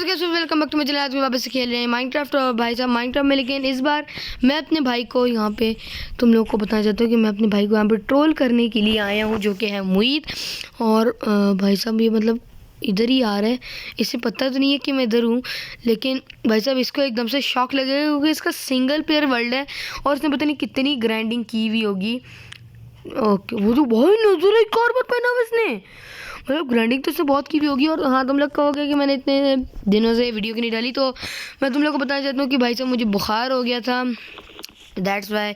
Guys welcome back to my channel. आज भी वापस से खेल रहे हैं माइनक्राफ्ट और भाई साहब माइनक्राफ्ट में, लेकिन इस बार मैं अपने भाई को यहाँ पे तुम लोग को बताना चाहता हूँ कि मैं अपने भाई को यहाँ पे ट्रोल करने के लिए आया हूँ, जो कि है मुईद। और भाई साहब ये मतलब इधर ही आ रहा है, इसे पता तो नहीं है कि मैं इधर हूँ, लेकिन भाई साहब इसको एकदम से शॉक लगेगा क्योंकि इसका सिंगल प्लेयर वर्ल्ड है और इसने पता नहीं कितनी ग्राइंडिंग की हुई होगी। ओके, वो तो बहुत नजर है कार्बन पहना हुआ इसने, मतलब ग्राइंडिंग तो इससे बहुत की भी होगी। और हाँ, तुम लोग कहोगे कि मैंने इतने दिनों से वीडियो क्यों नहीं डाली, तो मैं तुम लोग को बताना चाहता हूँ कि भाई साहब मुझे बुखार हो गया था, दैट्स वाई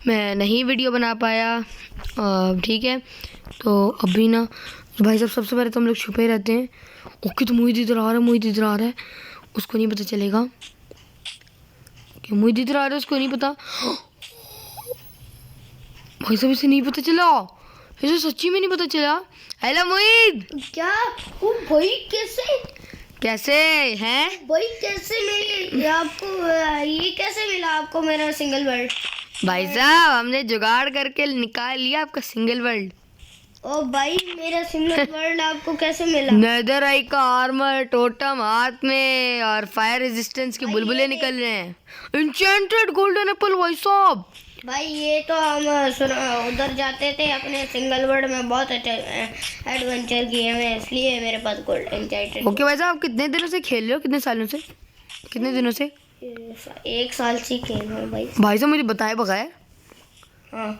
मैं नहीं वीडियो बना पाया। ठीक है, तो अभी ना भाई साहब सबसे पहले तो हम लोग छुपे रहते हैं। ओके, तो मुझे इधर आ रहा है, मुझे इधर आ रहा है, उसको नहीं पता चलेगा कि मुझे इधर आ रहा है, उसको नहीं पता। भाई साहब इसे नहीं पता चला, इसे सच्ची में नहीं पता चला। हेलो मुईद, क्या? ओ भाई कैसे कैसे हैं भाई कैसे मिली आपको? ये कैसे मिला आपको मेरा सिंगल वर्ड? भाई साहब? हमने जुगाड़ करके निकाल लिया आपका सिंगल वर्ल्ड। ओ भाई मेरा सिंगल वर्ड आपको कैसे मिला? नेदर आई का आर्मर, टोटम हाथ में और फायर रेजिस्टेंस के बुलबुले निकल रहे हैं। इंचेंटेड गोल्डन एप्पल भाई साहब। भाई ये तो हम उधर जाते थे अपने सिंगल वर्ड में, बहुत अच्छे एडवेंचर किए हैं, इसलिए मेरे पास गोल्ड एंचांटेड। ओके भाई साहब, आप कितने दिनों से खेल रहे हो? कितने सालों से? कितने दिनों से? 1 साल से खेल रहा हूँ भाई। भाई साहब मुझे बताए बगैर हाँ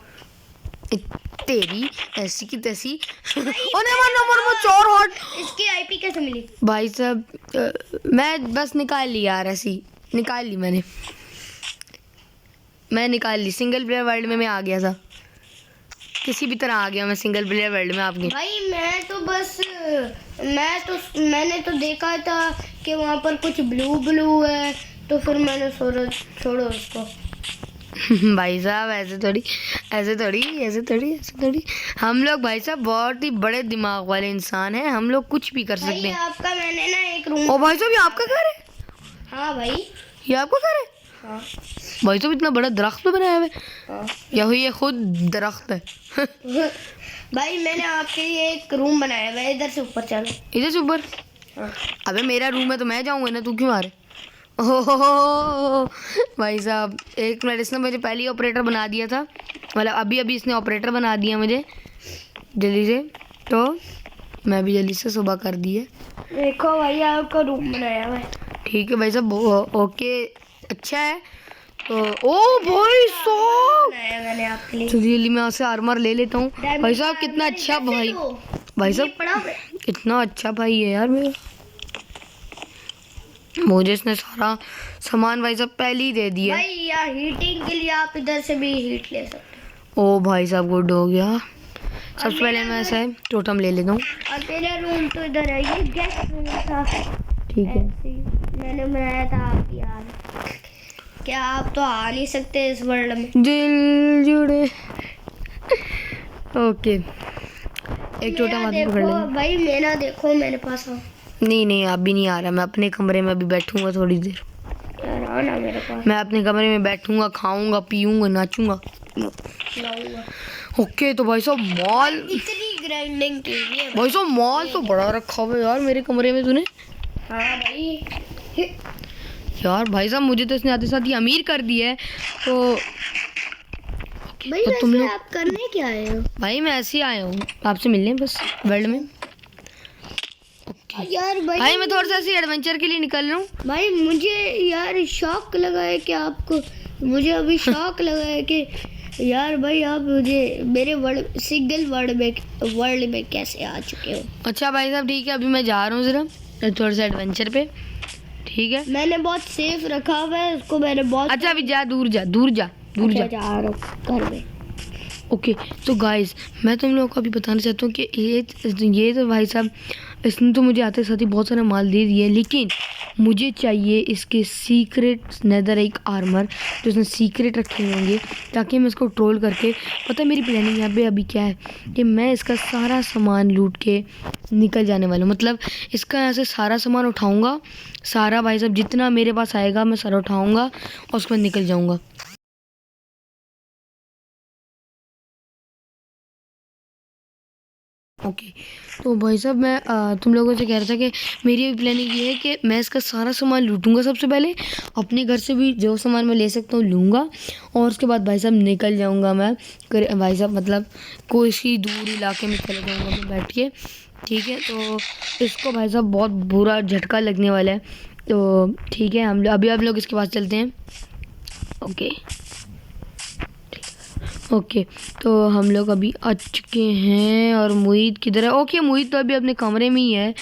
तेरी ऐसी की तैसी। ओने नंबर चोर हॉट। इसकी आईपी कैसे मिली? भाई साहब मैं बस निकाल ली यार, ऐसी निकाल ली मैं निकाल ली। सिंगल प्लेयर वर्ल्ड में मैं आ गया था, किसी भी तरह आ गया मैं सिंगल प्लेयर वर्ल्ड में आपके। भाई मैंने तो देखा था कि वहाँ पर कुछ ब्लू है, तो फिर मैंने छोड़ो उसको। भाई साहब ऐसे थोड़ी हम लोग भाई साहब बहुत ही बड़े दिमाग वाले इंसान हैं, हम लोग कुछ भी कर सकते भाई हैं। आपका मैंने ना एक रूम। ओ भाई साहब, ये आपका घर है? हाँ भाई। ये आपका घर है? हाँ भाई साहब इतना बड़ा दरख्त पे बनाया हुआ है। हाँ। ये खुद दरख्त है। भाई मैंने आपके लिए एक रूम बनाया हुआ है, इधर से ऊपर चलो। इधर से ऊपर? हाँ। अबे मेरा रूम है तो मैं जाऊंगा ना, तू क्यों आ रहा है? ओहो भाई साहब, एक मिनट, इसने मुझे पहले ही ऑपरेटर बना दिया था, मतलब अभी इसने ऑपरेटर बना दिया मुझे जल्दी से, तो मैं भी जल्दी से सुबह कर दी है। देखो भाई आपका रूम बनाया हुआ है। ठीक है भाई साहब, ओके अच्छा है। तो ओ भाई साहब, बनाया मैंने आपके लिए। तो जल्दी मैं उससे आर्मर ले लेता हूँ। भाई साहब कितना अच्छा भाई, भाई साहब पड़ा हुआ है। कितना अच्छा भाई है यार मेरा, मुझे इसने सारा सामान भाई साहब पहले ही दे दिया। भाई यार हीटिंग के लिए आप इधर से भी हीट ले सकते ओ भाई साहब गुड हो गया। सबसे पहले मैं ऐसा टोटम ले लेता हूँ। हो। और मेरा रूम तो इधर है, ये गेस्ट रूम था। ठीक है, ऐसे ही मैंने बनाया था आप यार। क्या आप तो आ नहीं सकते इस वर्ल्ड में? दिल जुड़े। ओके, एक टोटम हाथ में पकड़ देखो लेंगे। भाई मेरा देखो मेरे पास आओ। नहीं आप भी नहीं आ रहा, मैं अपने कमरे में अभी बैठूंगा थोड़ी देर। यार आओ ना मेरे पास। मैं अपने कमरे में बैठूंगा, खाऊंगा पीऊंगा नाचूंगा। लाऊंगा। ओके, तो भाई साहब मॉल, इतनी ग्राइंडिंग की हुई है भाई साहब मॉल तो बड़ा रखा हुआ है यार मेरे कमरे में तूने। हाँ भाई। यार भाई साहब मुझे तो इसने आते साथ ही अमीर कर दिया है। तो भाई तो तुम वैसे लोग, आप करने क्या आए हो? भाई मैं ऐसे ही आया हूँ आपसे मिलने बस वर्ल्ड में। यार भाई मैं थोड़ा सा ऐसे एडवेंचर के लिए निकल रहा हूँ। भाई मुझे यार शौक लगा है कि आपको, मुझे अभी शौक लगा है कि यार भाई आप मुझे मेरे वर्ल्ड सिंगल वर्ल्ड में कैसे आ चुके हो? अच्छा भाई साहब ठीक है, अभी मैं जा रहा हूँ ज़रा थोड़ा सा एडवेंचर पे, ठीक है? मैंने बहुत सेफ रखा हुआ है उसको, मैंने बहुत। अच्छा अभी जा, दूर जा। अच्छा, जा रहा हूँ घर में। ओके, तो गाइस मैं तुम लोगों को अभी बताना चाहता हूँ कि ये तो भाई साहब इसने तो मुझे आते साथ ही बहुत सारा माल दे दिया है, लेकिन मुझे चाहिए इसके सीक्रेट नेदर एक आर्मर जो इसने सीक्रेट रखे होंगे, ताकि मैं इसको ट्रोल करके, पता है मेरी प्लानिंग यहाँ पे अभी क्या है कि मैं इसका सारा सामान लूट के निकल जाने वाला हूँ। मतलब इसका यहाँ से सारा सामान उठाऊँगा, सारा भाई साहब जितना मेरे पास आएगा मैं सारा उठाऊँगा और उसके बाद निकल जाऊँगा। ओके, तो भाई साहब मैं तुम लोगों से कह रहा था कि मेरी भी प्लानिंग ये है कि मैं इसका सारा सामान लूटूंगा सबसे पहले, अपने घर से भी जो सामान मैं ले सकता हूँ लूँगा, और उसके बाद भाई साहब निकल जाऊँगा मैं भाई साहब मतलब कोई सी दूर इलाके में चले जाऊँगा मैं बैठ के, ठीक है। तो इसको भाई साहब बहुत बुरा झटका लगने वाला है, तो ठीक है हम अभी आप लोग इसके पास चलते हैं। ओके ओके, तो हम लोग अभी आ चुके हैं, और मुईद किधर है? ओके मुईद तो अभी अपने कमरे में ही है,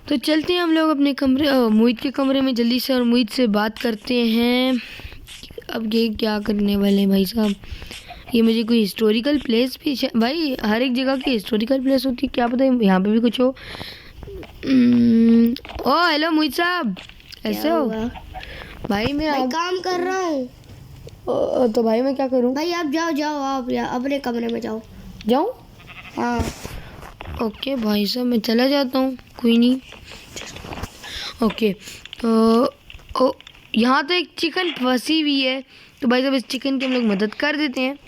तो चलते हैं हम लोग अपने कमरे मुईद के कमरे में जल्दी से, और मुईद से बात करते हैं। अब ये क्या करने वाले हैं भाई साहब? ये मुझे कोई हिस्टोरिकल प्लेस भी भाई, हर एक जगह की हिस्टोरिकल प्लेस होती है, क्या पता यहाँ पे भी कुछ हो। ओ हेलो मुईद साहब, ऐसे हो? भाई मैं काम कर रहा हूँ। तो भाई मैं क्या करूं? भाई आप जाओ आप अपने कमरे में जाऊं? हाँ ओके भाई साहब मैं चला जाता हूँ, कोई नहीं। ओके यहाँ तो एक चिकन फंसी हुई है, तो भाई साहब इस चिकन की हम लोग मदद कर देते हैं।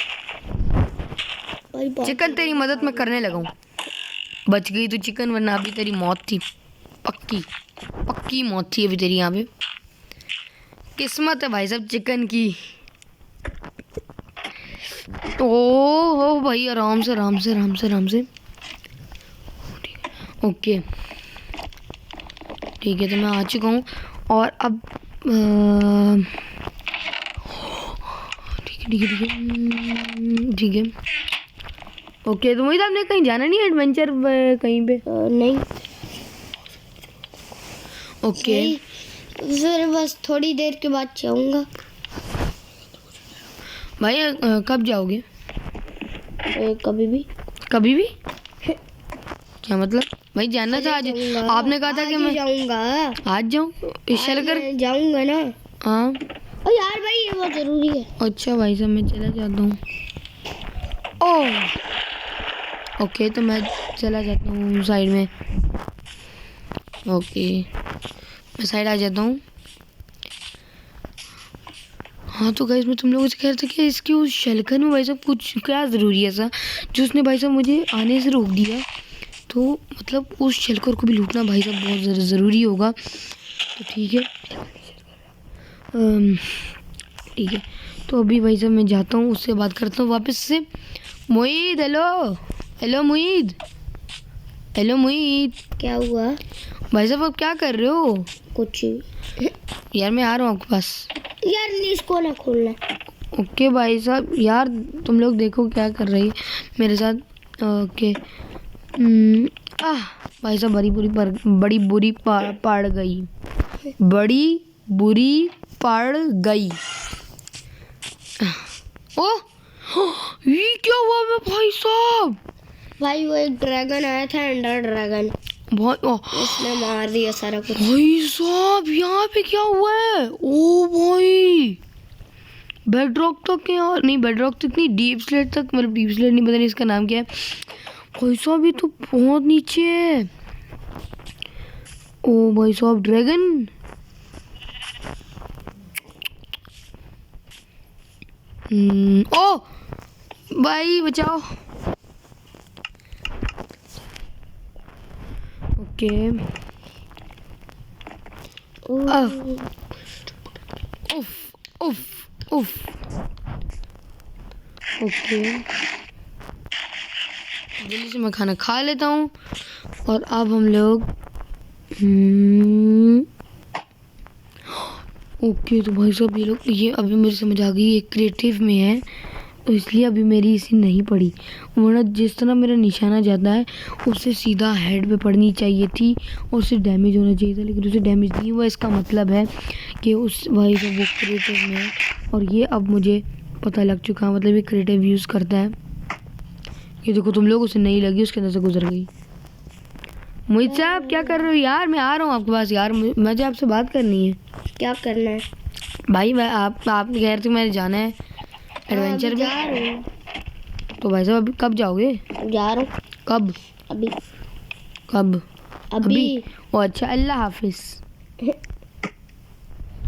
चिकन तेरी मदद मैं करने लगा हूँ, बच गई तो चिकन, वरना अभी तेरी मौत थी, पक्की मौत थी अभी तेरी यहाँ पे। किस्मत है भाई साहब चिकन की। ओ भाई आराम से। ओके ठीक है, तो मैं आ चुका हूँ, और अब ठीक है। ओके तो मुझे आपने कहीं जाना नहीं है एडवेंचर कहीं पे? नहीं। ओके फिर बस थोड़ी देर के बाद जाऊंगा। भाई कब जाओगे? कभी भी। क्या मतलब? भाई जानना था आज, आपने कहा था कि मैं जाऊंगा। आज जाऊँ? इस कर जाऊंगा ना। हाँ यार भाई ये बहुत जरूरी है। अच्छा भाई साहब मैं चला जाता हूँ। ओके तो मैं चला जाता हूँ साइड में। ओके मैं साइड आ जाता हूँ। हाँ तो गाइस मैं तुम लोगों से कह रहा था कि इसकी उस शलकर में भाई साहब कुछ क्या ज़रूरी है ऐसा जो उसने भाई साहब मुझे आने से रोक दिया, तो मतलब उस शलकर को भी लूटना भाई साहब बहुत ज़रूरी होगा। तो ठीक है ठीक है, तो अभी भाई साहब मैं जाता हूँ, उससे बात करता हूँ वापस से। मुईद हेलो मुईद। क्या हुआ भाई साहब आप क्या कर रहे हो? कुछ यार मैं आ रहा हूँ आपके पास। यार इसको ना खोलना। ओके भाई साहब, यार तुम लोग देखो क्या कर रही है मेरे साथ। ओके भाई साहब बड़ी बुरी पड़ गई। ये क्या हुआ मैं भाई साहब? भाई वो एक ड्रैगन आया था, एंडर ड्रैगन, भाई उसने मार दिया सारा कुछ। भाई साहब यहाँ पे क्या हुआ है? ओ भाई बेडरॉक तक यार, नहीं बेडरॉक तक नहीं, डीप स्लेट तक, मतलब डीप स्लेट नहीं, पता नहीं इसका नाम क्या है। भाई साहब ये तो बहुत नीचे है। ओ भाई साहब ड्रैगन। ओ भाई बचाओ। ओके उफ ओके जल्दी से मैं खाना खा लेता हूँ, और अब हम लोग ओके। तो भाई साहब ये अभी मेरी समझ आ गई, ये क्रिएटिव में है तो इसलिए अभी मेरी इसी नहीं पड़ी, वरना जिस तरह मेरा निशाना जाता है उससे सीधा हेड पे पड़नी चाहिए थी और उससे डैमेज होना चाहिए था, लेकिन उसे डैमेज नहीं हुआ। इसका मतलब है कि उस भाई साहब वो क्रिएटिव में है, और ये अब मुझे पता लग चुका है, मतलब ये क्रिएटिव यूज़ करता है। ये देखो तुम लोग, उसे नहीं लगी, उसके अंदर से गुजर गई। मुझे साहब क्या कर रहे हो यार? मैं आ रहा हूँ आपके पास यार, मुझे आपसे बात करनी है। क्या करना है भाई? मैं आप कह रहे थे मैंने जाना है एडवेंचर में। तो भाई साहब अभी कब जाओगे? जा रहा हूँ। कब? अभी। ओ अच्छा, अल्लाह हाफिज।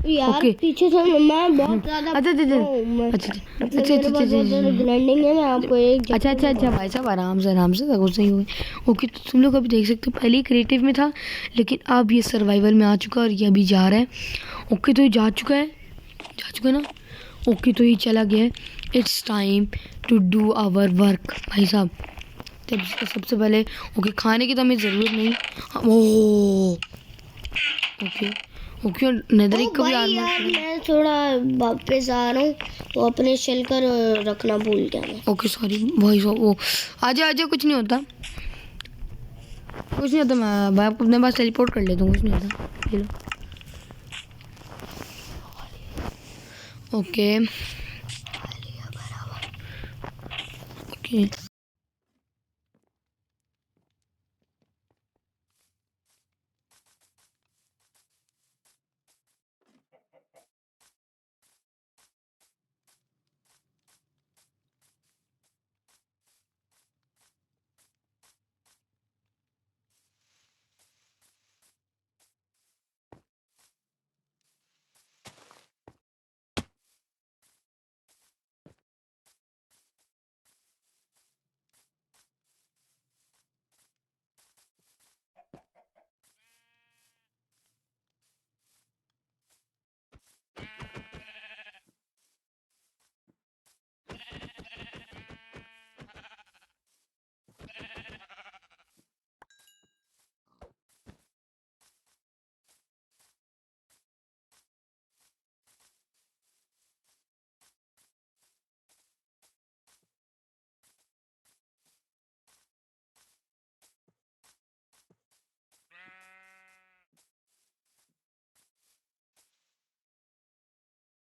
यार ओके पीछे से मैं बहुत ज्यादा अच्छा अच्छा अच्छा ओ, मैं- अच्छा मतलब अच्छा मेरे पास बहुत ज्यादा ग्राइंडिंग है। मैं आपको एक अच्छा अच्छा अच्छा भाई साहब आराम से कुछ नहीं हुई। ओके तो तुम लोग अभी देख सकते हो पहले ही क्रिएटिव में था लेकिन अब ये सर्वाइवल में आ चुका है और ये अभी जा रहा है। ओके तो ये जा चुका है ना। ओके तो ये चला गया है। It's time to do our work भाई साहब। तब सबसे पहले ओके खाने की तो हमें ज़रूरत नहीं। ओह ओके ओके और नेदरिक का भी भाई आर्मर यार मैं थोड़ा वापस आ रहा हूँ, तो अपने शेल कर रखना भूल गया मैं। ओके सॉरी भाई साहब। वो आजा कुछ नहीं होता मैं अपने पास टेलीपोर्ट कर लेता हूँ कुछ नहीं होता। ये लो ओके ओके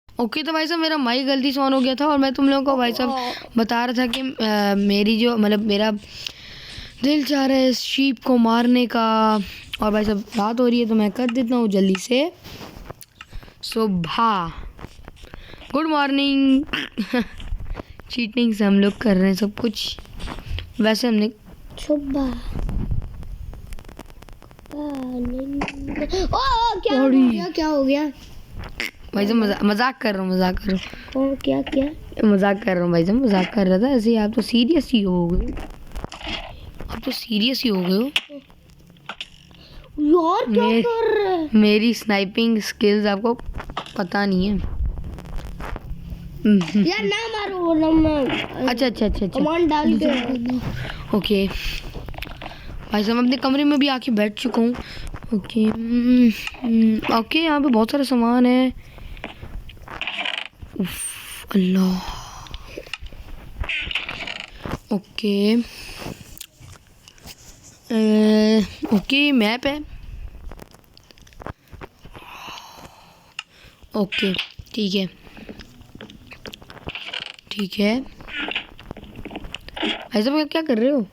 ओके तो भाई साहब मेरा माइक गलती से ऑन हो गया था और मैं तुम लोगों को भाई साहब बता रहा था कि मेरी जो मतलब मेरा दिल चाह रहा है इस शीप को मारने का। और भाई साहब रात हो रही है तो मैं कर देता हूँ जल्दी से सुबह। गुड मॉर्निंग चीटिंग से हम लोग कर रहे हैं सब कुछ। वैसे हमने सुबह क्या हो गया भाई साहब मजाक कर रहा हूँ ओ क्या मजाक कर रहा हूँ भाई साहब मजाक कर रहा था ऐसे ही। आप तो सीरियस ही हो गए यार क्या कर रहे हैं? मेरी स्नाइपिंग स्किल्स आपको पता नहीं है। यार ना मारो ना मैं अच्छा कमांड डाल के ओके भाई साहब अपने कमरे में भी आके बैठ चुका हूँ। ओके ओके यहाँ पे बहुत सारा सामान है। उफ, अल्लाह ओके ओके मैप है। ओके ठीक है भाई साहब क्या कर रहे हो?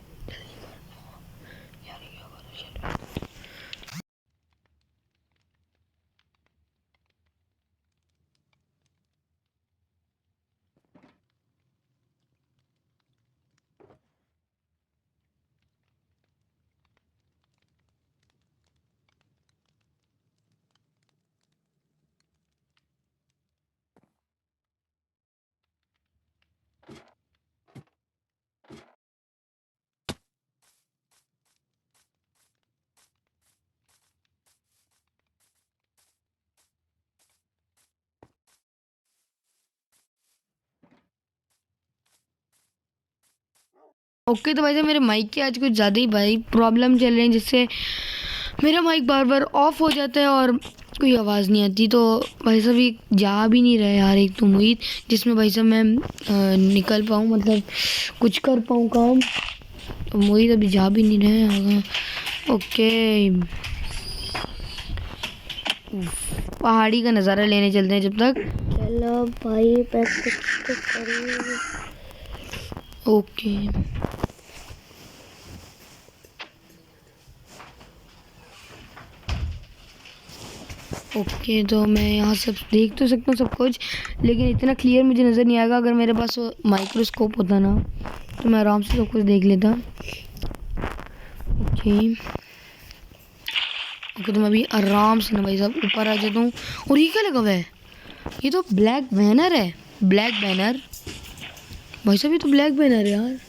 ओके तो भाई साहब मेरे माइक की आज कुछ ज़्यादा ही भाई प्रॉब्लम चल रही है जिससे मेरा माइक बार बार ऑफ हो जाता है और कोई आवाज़ नहीं आती। तो भाई साहब ये जा भी नहीं रहा है यार एक तो मुहित जिसमें भाई साहब मैं निकल पाऊँ मतलब कुछ कर पाऊँ काम। तो मुहित अभी जा भी नहीं रहे हैं। ओके पहाड़ी का नज़ारा लेने चलते हैं जब तक। चलो भाई प्रैक्टिस तो करें। ओके ओके तो मैं यहाँ सब देख तो सकता हूँ सब कुछ लेकिन इतना क्लियर मुझे नज़र नहीं आएगा। अगर मेरे पास माइक्रोस्कोप होता ना तो मैं आराम से सब कुछ देख लेता। ओके को तो मैं अभी आराम से ना भाई साहब ऊपर आ जाता हूँ। और ये क्या लगा हुआ है? ये तो ब्लैक बैनर है, ब्लैक बैनर भाई साहब, ये तो ब्लैक बैनर है यार।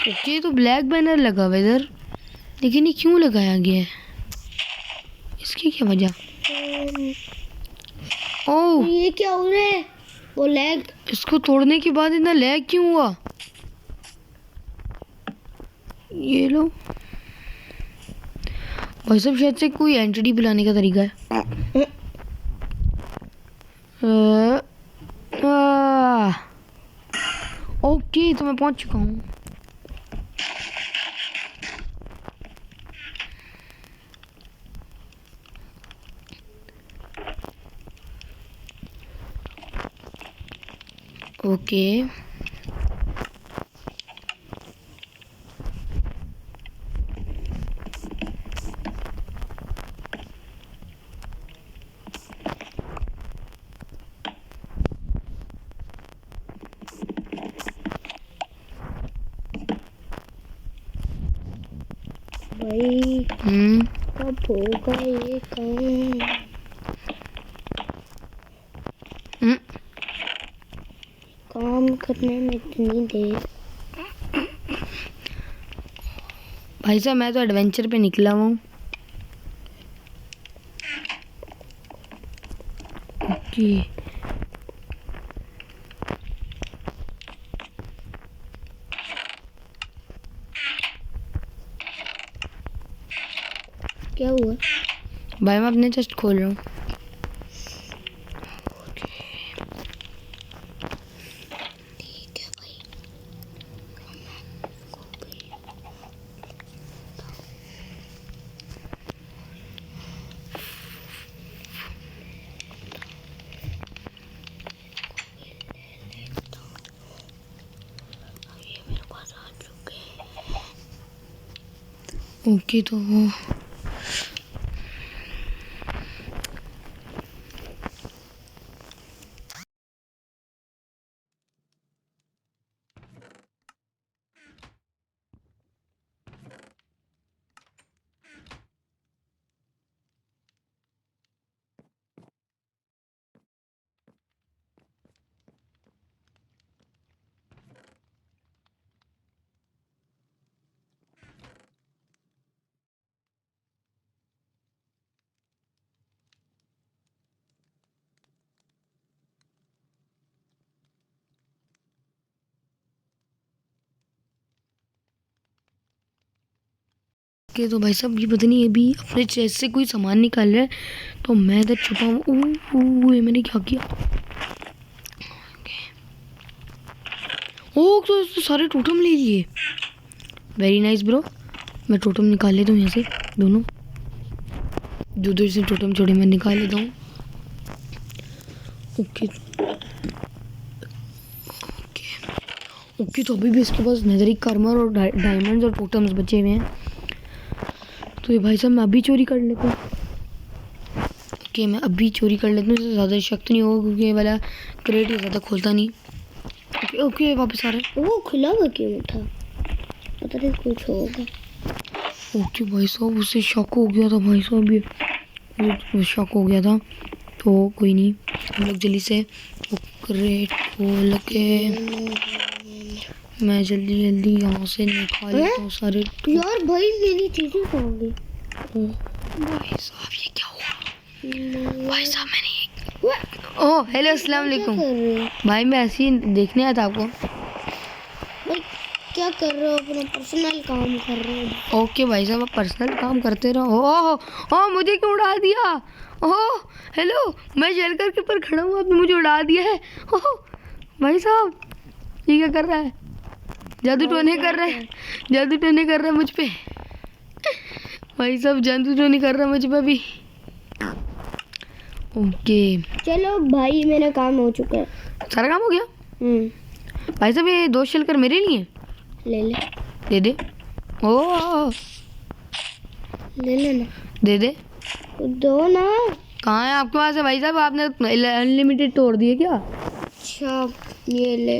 ओके, तो ब्लैक बैनर लगा हुआ है इधर, लेकिन ये क्यों लगाया गया है? इसकी क्या वजह? ओह, ये क्या हो रहा है? वो लैग। इसको तोड़ने के बाद इतना लैग क्यों हुआ? ये लो भाई साहब, शायद से कोई एंटिटी बुलाने का तरीका है। ओके, तो मैं पहुंच चुका हूँ। ओके, भाई कब होगा ये काम? काम करने में इतनी देर। भाई साहब मैं तो एडवेंचर पे निकला हूँ। ओके, क्या हुआ? भाई मैं अपने चेस्ट खोल रहा हूँ। ठीक है भाई। ये मेरे पास आ चुके हैं। ओके, तो ओके, तो भाई साहब ये पता नहीं, अभी अपने चेस्ट से कोई सामान निकाल रहा है, तो मैं इधर छुपा हूँ। ओह, ये मैंने क्या किया? ओह, तो सारे टोटम ले लिए। Very nice bro. मैं टोटम निकाल लेता हूँ यहाँ से, दोनों जो उधर से टोटम छोड़े मैं निकाल लेता हूँ। ओके ओके, तो अभी भी इसके पास नेदरिक आर्मर और डायमंड्स और टोटम्स बचे हुए हैं। तो ये भाई साहब मैं अभी चोरी कर लेता हूँ। ओके, मैं अभी चोरी कर लेता हूँ, इससे ज़्यादा शक नहीं होगा क्योंकि ये वाला क्रेट ये ज़्यादा खोलता नहीं। ओके ओके, वापस आ रहे हैं। वो खुला हुआ क्यों था? पता नहीं, कुछ होगा। ओके भाई साहब, उससे शक हो गया था भाई साहब, ये शक हो गया था, तो कोई नहीं, हम लोग जल्दी से वो क्रेट खोल के मैं जल्दी जल्दी यहाँ से निकाल लेता हूँ सारे। यार भाई मेरी चीजें कहाँ गई? भाई साहब ये क्या हुआ? भाई साहब मैंने ओह हेलो, अस्सलाम वालेकुम भाई, मैं ऐसे ही देखने आया था आपको। भाई क्या कर रहे हो? अपना पर्सनल काम कर रहे हो? ओके भाई साहब, आप पर्सनल काम करते रहो। ओह मुझे क्यों उड़ा दिया? ओह हेलो, मैं जेल के ऊपर खड़ा हूँ, आपने मुझे उड़ा दिया है। ओह भाई साहब, ये क्या कर रहा है? जादू टोने कर रहा है, जादू टोने कर रहा है मुझ पे। भाई साहब जादू टोने कर रहा है मुझ पे भी। ओके चलो भाई, मेरा काम हो चुका है। सारा काम हो गया। भाई साहब ये 2 शलकर मेरे लिए ले ले, दे दे। ओ ले लेना, दे दे। दो ना। कहाँ है आपके पास है भाई साहब? आपने अनलिमिटेड तोड़ दिए क्या? अच्छा ये ले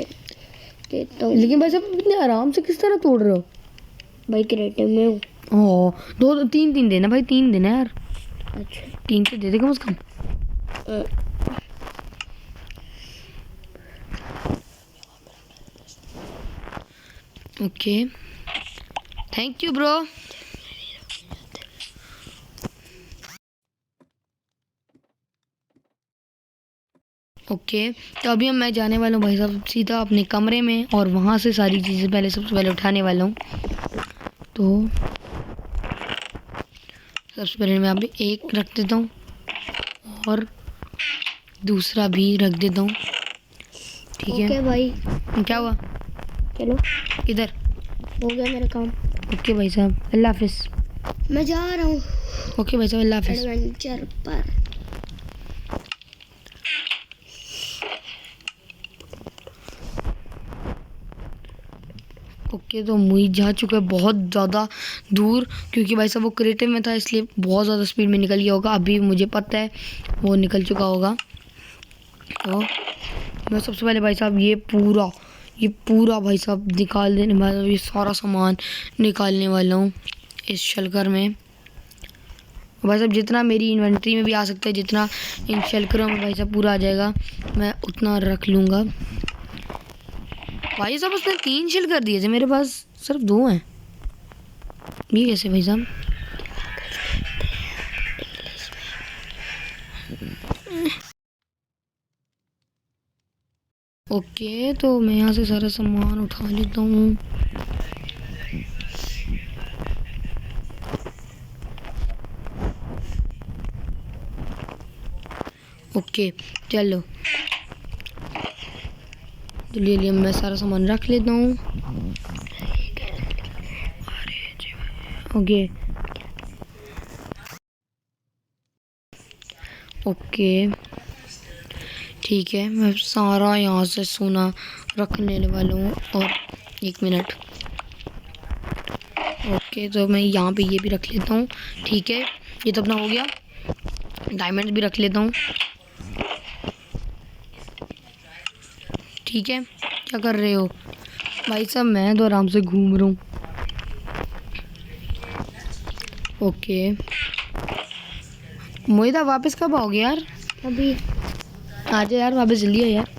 देता हूँ। लेकिन भाई साहब इतने आराम से किस तरह तोड़ रहे हो? भाई क्रिएटिव में हूँ। ओ दो तीन तीन देना भाई, 3 देना यार, अच्छा 3 तो दे दे कम से कम। Okay thank you bro. Okay तो अभी मैं जाने वाला हूँ भाई साहब सीधा अपने कमरे में, और वहाँ से सारी चीज़ें पहले सबसे पहले उठाने वाला हूँ। तो सबसे पहले मैं यहाँ पे एक रख देता हूँ और दूसरा भी रख देता हूँ। ठीक है ओके भाई, क्या हुआ, चलो इधर। हो गया मेरा काम। ओके भाई साहब अल्लाह हाफिज़। मैं जा रहा हूँ ओके भाई साहब अल्लाह हाफिज़। एडवेंचर पर। ओके तो मुझे जा चुका है बहुत ज़्यादा दूर, क्योंकि भाई साहब वो क्रिएटिव में था इसलिए बहुत ज़्यादा स्पीड में निकल गया होगा। अभी मुझे पता है वो निकल चुका होगा। तो मैं सबसे पहले भाई साहब ये पूरा भाई साहब निकाल देने वाला हूँ, ये सारा सामान निकालने वाला हूँ इस शलकर में। भाई साहब जितना मेरी इन्वेंट्री में भी आ सकता है, जितना इन शलकरों में भाई साहब पूरा आ जाएगा, मैं उतना रख लूँगा। भाई साहब उसने 3 शिल कर दिए थे, मेरे पास सिर्फ 2 हैं। ये कैसे भाई साहब? ओके तो मैं यहाँ से सारा सामान उठा लेता हूँ। ओके चलो तो लिए मैं सारा सामान रख लेता हूँ। ओके ओके ठीक है, मैं सारा यहाँ से सोना रखने वाला हूँ। और 1 मिनट। ओके तो मैं यहाँ पे ये भी रख लेता हूँ। ठीक है ये तो अपना हो गया। डायमंड भी रख लेता हूँ। ठीक है क्या कर रहे हो भाई साहब? मैं तो आराम से घूम रहा हूँ। ओके मोहिदा वापस कब आओगे यार? अभी आ जा यार वापस जल्दी आ यार।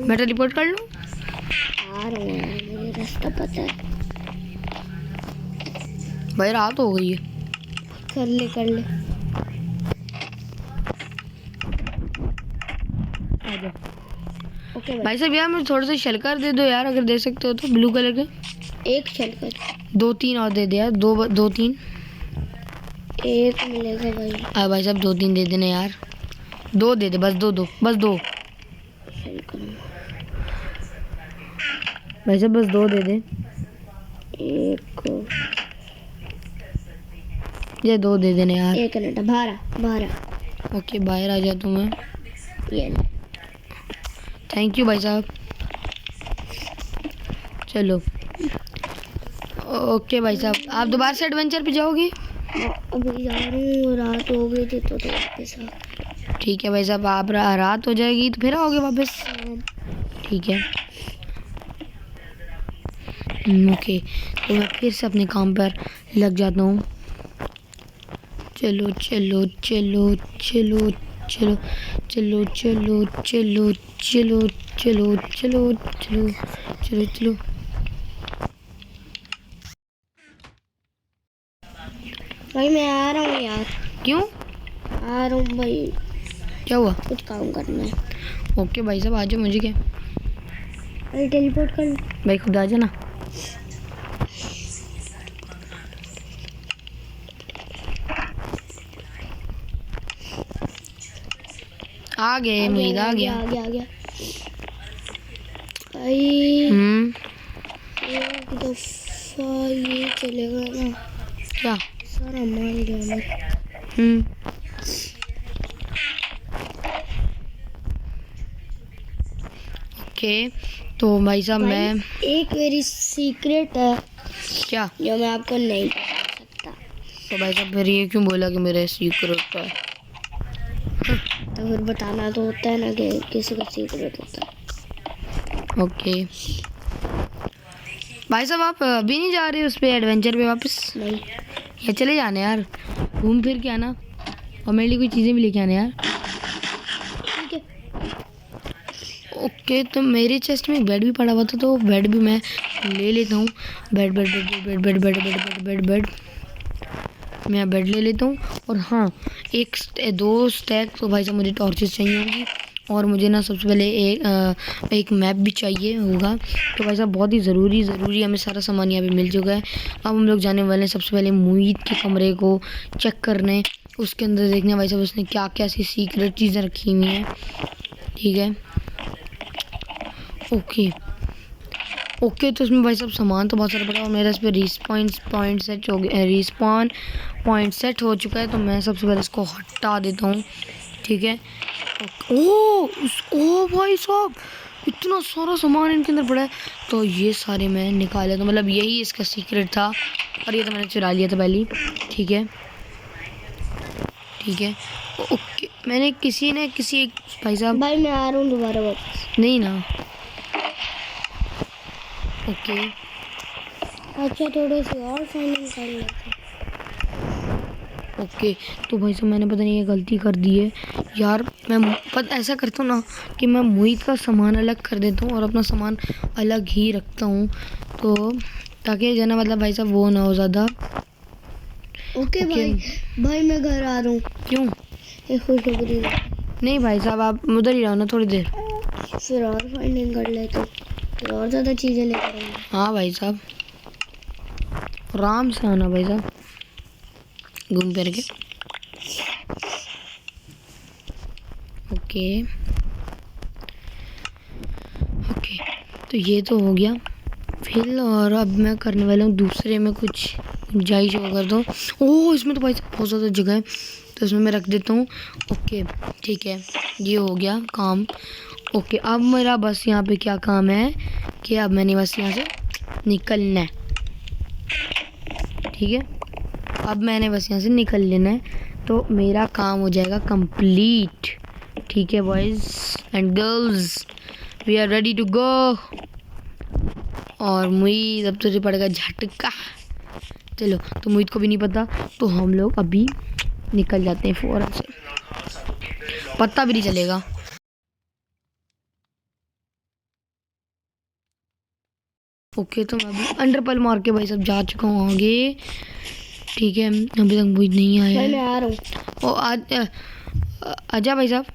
मैं टेलीपोर्ट कर लूँ? आ रहा हूँ यार, मुझे रास्ता पता है। भाई रात हो गई है। कर ले आ जा ओके भाई। भाई साहब यार मुझे थोड़े से शलकर दे दो यार, अगर दे सकते हो तो। ब्लू कलर के एक चल कर 2-3 और दे दे यार। 2-3 एक मिलेगा भाई। भाई साहब 2-3 दे देना यार। 2 दे दे बस, 2 बस 2 चल कर भाई साहब बस 2 दे दे। एक ये 2 दे देने यार। 1 मिनट। 12 ओके बाहर आ जाता हूँ मैं। ये ले। थैंक यू भाई साहब। चलो ओके भाई साहब आप दोबारा से एडवेंचर पे जाओगे? अभी जा रही हूँ, रात हो गई थी तो वापस आ। ठीक है भाई साहब आप रात हो जाएगी तो फिर आओगे वापस? ठीक है ओके तो मैं फिर से अपने काम पर लग जाता हूँ। चलो चलो चलो चलो चलो चलो चलो चलो चलो चलो चलो चलो चलो चलो। भाई मैं आ रहा हूँ यार, क्यों? आ रहा हूँ भाई, क्या हुआ? कुछ काम करना है। ओके भाई साहब आ जाओ, मुझे क्या अरे टेलीपोर्ट कर। भाई खुद आ जाना। आ गए मुईद आ गया। आ गया भाई। एक दफा ये चलेगा ना, क्या? सारा मान लिया मैं। ओके तो भाई साहब मैं एक मेरी सीक्रेट है क्या? जो मैं आपको नहीं बता सकता। तो भाई साहब फिर ये क्यों बोला कि मेरे सीक्रेट है? तो फिर बताना तो होता है ना कि किसी का सीक्रेट होता है। ओके भाई साहब आप अभी नहीं जा रहे उस पे एडवेंचर पे वापस? नहीं या चले जाने यार, घूम फिर के आना और मेरे लिए कोई चीज़ें भी लेके आने यार। ठीक है। ओके, तो मेरे चेस्ट में एक बेड भी पड़ा हुआ था, तो बेड भी मैं ले लेता हूँ। Bed bed bed bed bed bed bed bed bed bed मैं बेड ले लेता हूँ। और हाँ, दो स्टैक तो भाई साहब मुझे टॉर्चेस चाहिए होंगी, और मुझे ना सबसे पहले एक मैप भी चाहिए होगा। तो भाई साहब बहुत ही ज़रूरी हमें सारा सामान यहाँ पे मिल चुका है। अब हम लोग जाने वाले हैं सबसे पहले मुईद के कमरे को चेक करने, उसके अंदर देखने भाई साहब उसने क्या क्या सी सीक्रेट चीज़ें रखी हुई हैं। ठीक है, ओके, तो इसमें भाई साहब सामान तो बहुत सारा पड़ा, और मेरा इस पर रिस्पॉन पॉइंट सेट हो चुका है। तो मैं सबसे पहले इसको हटा देता हूँ। ठीक है, ओ भाई साहब इतना सारा सामान इनके अंदर पड़ा है, तो ये सारे मैं निकाल लेता हूँ। मतलब यही इसका सीक्रेट था, और ये तो मैंने चुरा लिया था पहले ही। ठीक है, ओके, मैंने किसी एक भाई साहब, भाई मैं आ रहा हूँ दोबारा वापस। नहीं ना, ओके अच्छा थोड़ी सी और फाइनल कर लेते हैं। ओके, तो भाई साहब मैंने पता नहीं ये गलती कर दी है यार। मैं ऐसा करता हूँ ना कि मैं मुईद का सामान अलग कर देता हूँ और अपना सामान अलग ही रखता हूँ, तो ताकि जो है ना, मतलब भाई साहब वो ना हो ज़्यादा। ओके भाई मैं घर आ रहा हूँ। क्यों? एक खुशखबरी है। नहीं भाई साहब, आप उधर ही रहो ना थोड़ी देर। फिर और फाइंडिंग कर लेते हैं, फिर और ज़्यादा चीज़ें लेकर आएंगे। हाँ भाई साहब, आराम से आना भाई साहब, घूम फिर के। ओके, तो ये तो हो गया फिल, और अब मैं करने वाला हूँ दूसरे में कुछ गुंजाइश कर दो। ओह, इसमें तो भाई साहब बहुत ज़्यादा जगह है, तो इसमें मैं रख देता हूँ। ओके ठीक है, ये हो गया काम। ओके, अब मेरा बस यहाँ पे क्या काम है कि अब मैंने बस यहाँ से निकलना है। ठीक है, अब मैंने बस यहाँ से निकल लेना है, तो मेरा काम हो जाएगा कंप्लीट। ठीक है boys and girls, we are ready to go. और मुईद अब तुझे पड़ेगा झटका। चलो, तो मुईद को भी नहीं पता, तो हम लोग अभी निकल जाते हैं फौरन से, पता भी नहीं चलेगा। ओके, तो मैं अभी अंडरपल मार के भाई साहब जा चुका हूँ आगे। ठीक है, अभी तक मुईद नहीं आया भाई है। मैं आ रहा हूँ। ओ आजा भाई साहब,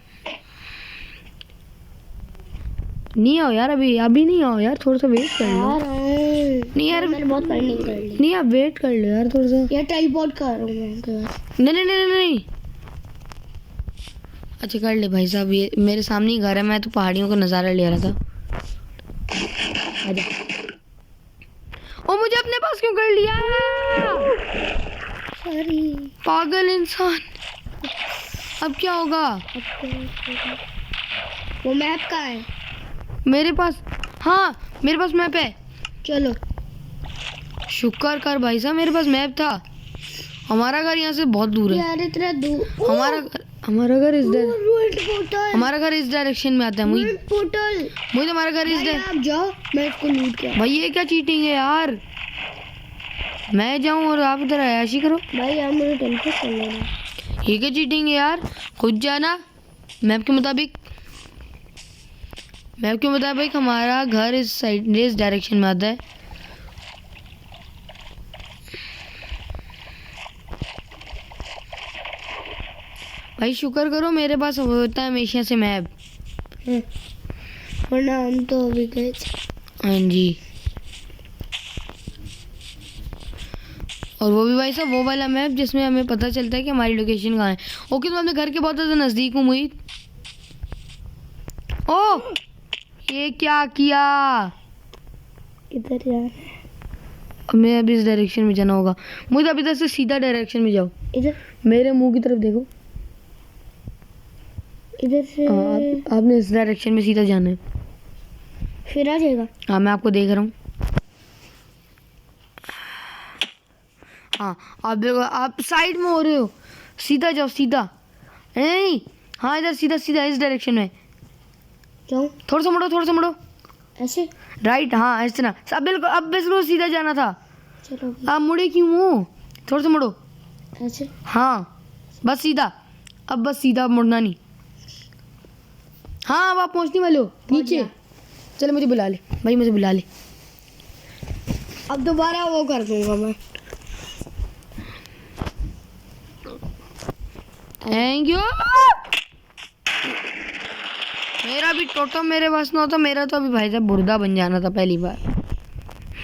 नहीं आओ यार, अभी नहीं आओ यार, थोड़ा सा वेट कर लो। आ रहा हूँ। नहीं यार, मैंने बहुत फाइंडिंग कर ली। नहीं आप वेट कर लो यार थोड़ा सा। यार टेलीपोर्ट कर रहा हूँ मैं उनके पास। नहीं। अच्छा कर ले भाई साहब, ये मेरे सामने ही घर है, मैं तो पहाड़ियों का नज़ारा ले रहा था। आजा। ओ, मुझे अपने पास क्यों कर लिया? सॉरी। पागल इंसान, अब क्या होगा? वो मैप का है मेरे पास, हाँ मेरे पास मैप है। चलो। शुक्र कर भाई साहब, मेरे पास मैप था। हमारा घर यहाँ से बहुत दूर है। यार इतना दूर। हमारा घर इस पोर्टल। हमारा घर इस डायरेक्शन में आता है। मुझे पोर्टल। हमारा घर इस आप जाओ, मैं इसको लूट के। भाई ये क्या चीटिंग है यार, मैं जाऊं और आप इधर अयाशी करो। भाई यार मुझे टेलीपोर्ट कर लेना। ये क्या चीटिंग है यार, खुद जाना। मैप के मुताबिक हमारा घर इस साइड, इस डायरेक्शन में आता है। भाई शुक्र करो मेरे पास होता है हमेशा से मैप, वरना हम तो अभी गए थे। हाँ जी, और वो भी भाई साहब वो वाला मैप जिसमें हमें पता चलता है कि हमारी लोकेशन कहाँ है। ओके, तो मैं अपने घर के बहुत ज़्यादा नज़दीक हूँ मुईद। ओ, ये क्या किया? किधर जाना है? मैं अभी इस डायरेक्शन में जाना होगा मुझे। अभी इधर से सीधा डायरेक्शन में जाओ, इधर मेरे मुंह की तरफ देखो। इधर से आपने इस डायरेक्शन में सीधा जाना है। फिर आ जाएगा। हाँ, मैं आपको देख रहा हूँ। हाँ, आप देखो, आप साइड में हो रहे हो, सीधा जाओ, सीधा नहीं, हाँ इधर सीधा इस डायरेक्शन में जाओ। थोड़ा सा मुड़ो, ऐसे राइट, हाँ इस तरह। अब बिल्कुल सीधा जाना था। चलो आप मुड़े क्यों हो? थोड़ा सा मुड़ो। ऐसे। हाँ बस सीधा, अब बस सीधा, अब मुड़ना नहीं। हाँ अब आप पहुँचने वाले हो नीचे। गया। चलो मुझे बुला ले भाई, मुझे बुला ले। अब दोबारा वो कर दूंगा मैं। Thank you. मेरा भी टोटो मेरे पास ना होता, मेरा तो अभी भाई साहब बुर्दा बन जाना था पहली बार।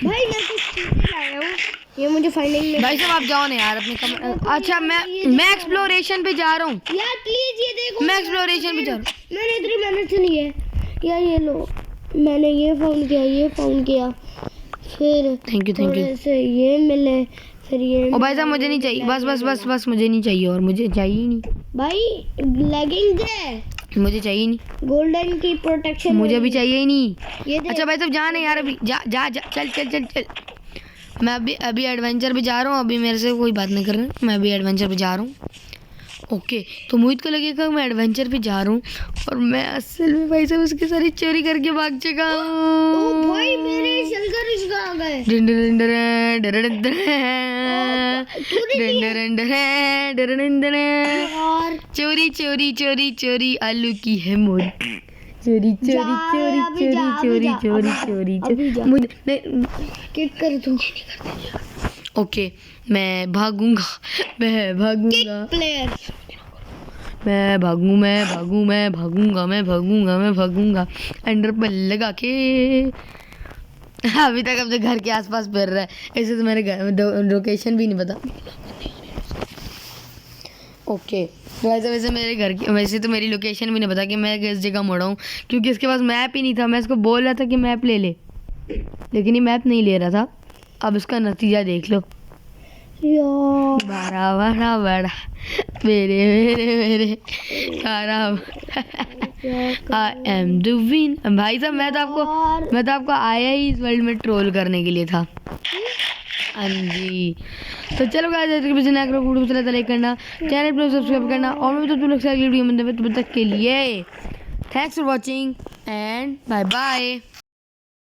भाई मैं कुछ चीजें लाया हूँ, ये मुझे फाइनल में। भाई साहब आप जाओ ना यार अपने कमरे। अच्छा मैं एक्सप्लोरेशन पे जा रहा हूँ। यार प्लीज ये देखो, मैं एक्सप्लोरेशन पे जा रहा हूँ। मैंने इतनी मेहनत से नहीं है यार, ये लो, मैंने ये फाउंड किया, ये फाउंड किया, फिर थैंक यू थोड़े से ये मिले, फिर ये। ओ भाई साहब मुझे नहीं चाहिए, बस मुझे नहीं चाहिए, और मुझे चाहिए ही नहीं भाई लेगिंग्स है, मुझे चाहिए नहीं, गोल्डन की प्रोटेक्शन मुझे अभी चाहिए ही नहीं। ये देख। अच्छा भाई साहब जाना यार, अभी जा जा जा, चल चल चल चल। मैं अभी एडवेंचर पे जा रहा हूँ, अभी मेरे से कोई बात नहीं कर रहा, मैं अभी एडवेंचर पे जा रहा हूँ। ओके तो मोहित को लगेगा मैं एडवेंचर पे जा रहा हूँ, और मैं असल में भाई साहब उसकी सारी चोरी करके भाग चुका ओ हूँ। भाई मेरे शलकर इसका आ गए। यार चोरी चोरी चोरी चोरी आलू की है मोरी, चोरी चोरी चोरी अभी जा, चोरी अभी चोरी जा, चोरी अभी जा। चोरी। किक कर दूं। ओके मैं भागूंगा, मैं भागूंगा, प्लेयर मैं भागूंगा एंडर पर लगा के। अभी तक अपने घर के आसपास फिर रहा है, ऐसे तो मेरे घर लोकेशन भी नहीं पता। ओके वैसे मेरे घर की, वैसे तो मेरी लोकेशन भी नहीं पता कि मैं किस जगह मुड़ा हूँ, क्योंकि इसके पास मैप ही नहीं था। मैं इसको बोल रहा था कि मैप ले ले, लेकिन ये मैप नहीं ले रहा था। अब इसका नतीजा देख लो। यार बड़ा मेरे आई एम द विन। भाई साहब मैं तो आपको आया ही इस वर्ल्ड में ट्रोल करने के लिए था। हाँ जी तो चलो गाइस, ना करो, वीडियो लाइक करना, चैनल पर सब्सक्राइब करना, और मैं तो तुम लोग अगली वीडियो में तब तक के लिए thanks for watching and bye bye.